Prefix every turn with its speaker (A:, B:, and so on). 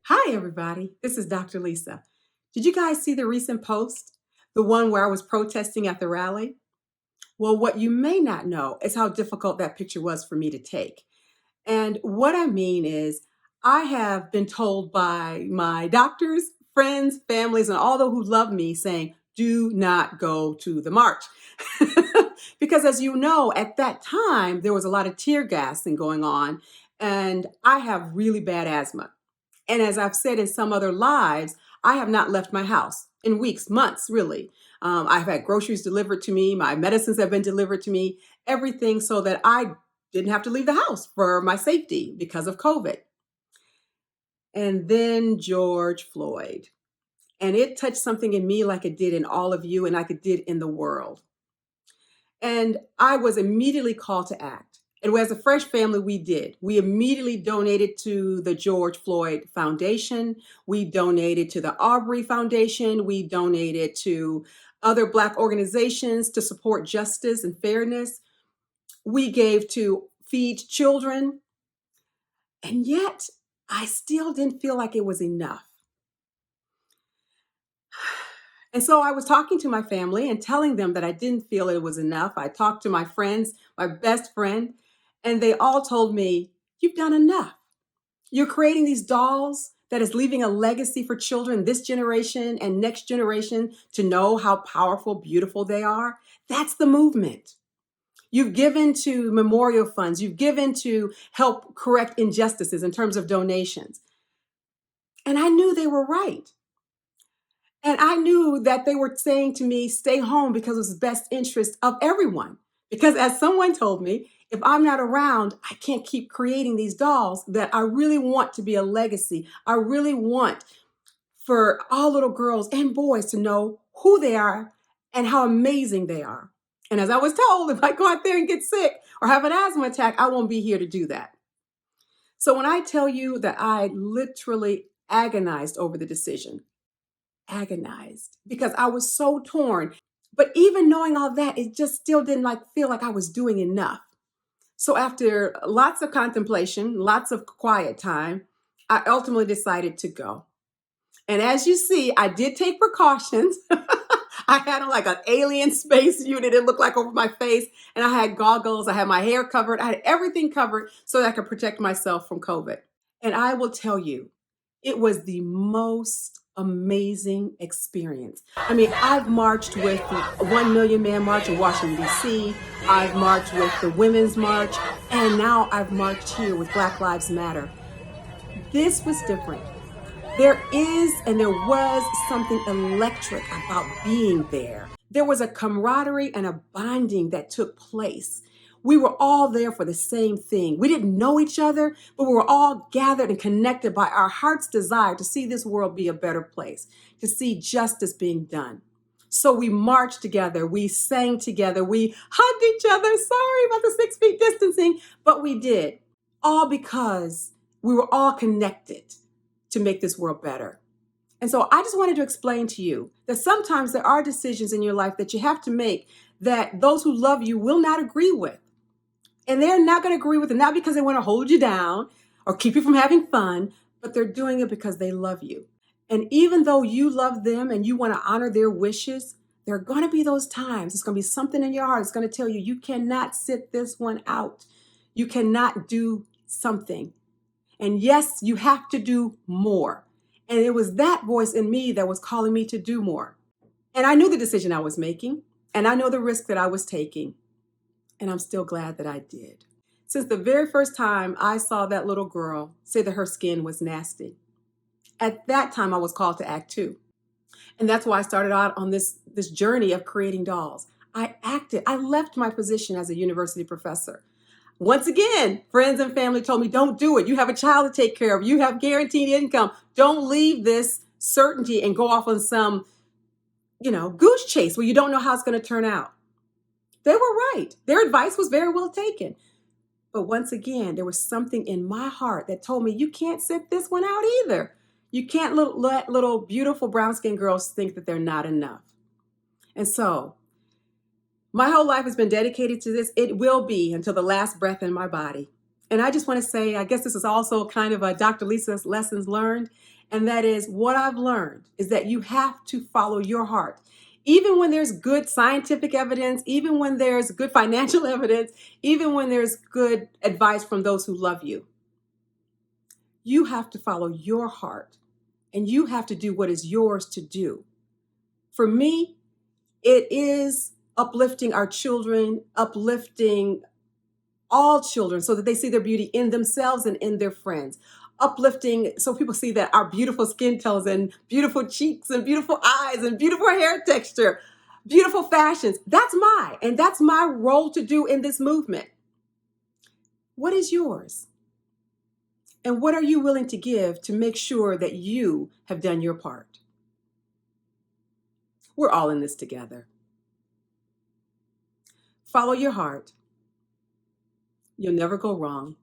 A: Hi, everybody. This is Dr. Lisa. Did you guys see the recent post? The one where I was protesting at the rally? Well, what you may not know is how difficult that picture was for me to take. And what I mean is, I have been told by my doctors, friends, families, and all those who love me saying, do not go to the march. Because as you know, at that time, there was a lot of tear gassing going on, and I have really bad asthma. And as I've said in some other lives, I have not left my house in weeks, months, really. I've had groceries delivered to me, my medicines have been delivered to me, everything so that I didn't have to leave the house for my safety because of COVID. And then George Floyd. And it touched something in me like it did in all of you and like it did in the world. And I was immediately called to act. And as a fresh family, we did. We immediately donated to the George Floyd Foundation. We donated to the Aubrey Foundation. We donated to other Black organizations to support justice and fairness. We gave to Feed Children. And yet, I still didn't feel like it was enough. And so I was talking to my family and telling them that I didn't feel it was enough. I talked to my friends, my best friend, and they all told me, you've done enough. You're creating these dolls that is leaving a legacy for children, this generation and next generation, to know how powerful, beautiful they are. That's the movement. You've given to memorial funds. You've given to help correct injustices in terms of donations. And I knew they were right. And I knew that they were saying to me, stay home because it was the best interest of everyone. Because as someone told me, if I'm not around, I can't keep creating these dolls that I really want to be a legacy. I really want for all little girls and boys to know who they are and how amazing they are. And as I was told, if I go out there and get sick or have an asthma attack, I won't be here to do that. So when I tell you that I literally agonized over the decision, agonized because I was so torn. But even knowing all that, it just still didn't feel like I was doing enough. So after lots of contemplation, lots of quiet time, I ultimately decided to go. And as you see, I did take precautions. I had on like an alien space unit, it looked like over my face, and I had goggles, I had my hair covered, I had everything covered so that I could protect myself from COVID. And I will tell you, it was the most amazing experience. I mean, I've marched with the 1 Million Man March in Washington, D.C., I've marched with the Women's March, and now I've marched here with Black Lives Matter. This was different. There is and there was something electric about being there. There was a camaraderie and a bonding that took place. We were all there for the same thing. We didn't know each other, but we were all gathered and connected by our heart's desire to see this world be a better place, to see justice being done. So we marched together, we sang together, we hugged each other. Sorry about the 6 feet distancing, but we did. All because we were all connected to make this world better. And so I just wanted to explain to you that sometimes there are decisions in your life that you have to make that those who love you will not agree with. And they're not going to agree with it, not because they want to hold you down or keep you from having fun, but they're doing it because they love you. And even though you love them and you want to honor their wishes, there are going to be those times. It's going to be something in your heart. It's going to tell you, you cannot sit this one out. You cannot do something. And yes, you have to do more. And it was that voice in me that was calling me to do more. And I knew the decision I was making, and I know the risk that I was taking. And I'm still glad that I did. Since the very first time I saw that little girl say that her skin was nasty, at that time I was called to act too. And that's why I started out on this journey of creating dolls. I acted. I left my position as a university professor. Once again, friends and family told me, don't do it. You have a child to take care of. You have guaranteed income. Don't leave this certainty and go off on some, goose chase where you don't know how it's going to turn out. They were right. Their advice was very well taken. But once again, there was something in my heart that told me, you can't sit this one out either. You can't let little beautiful brown-skinned girls think that they're not enough. And so my whole life has been dedicated to this. It will be until the last breath in my body. And I just want to say, I guess this is also kind of a Dr. Lisa's lessons learned. And that is what I've learned is that you have to follow your heart. Even when there's good scientific evidence, even when there's good financial evidence, even when there's good advice from those who love you, you have to follow your heart and you have to do what is yours to do. For me, it is uplifting our children, uplifting all children so that they see their beauty in themselves and in their friends. Uplifting so people see that our beautiful skin tones and beautiful cheeks and beautiful eyes and beautiful hair texture, beautiful fashions. That's my role to do in this movement. What is yours? And what are you willing to give to make sure that you have done your part? We're all in this together. Follow your heart. You'll never go wrong.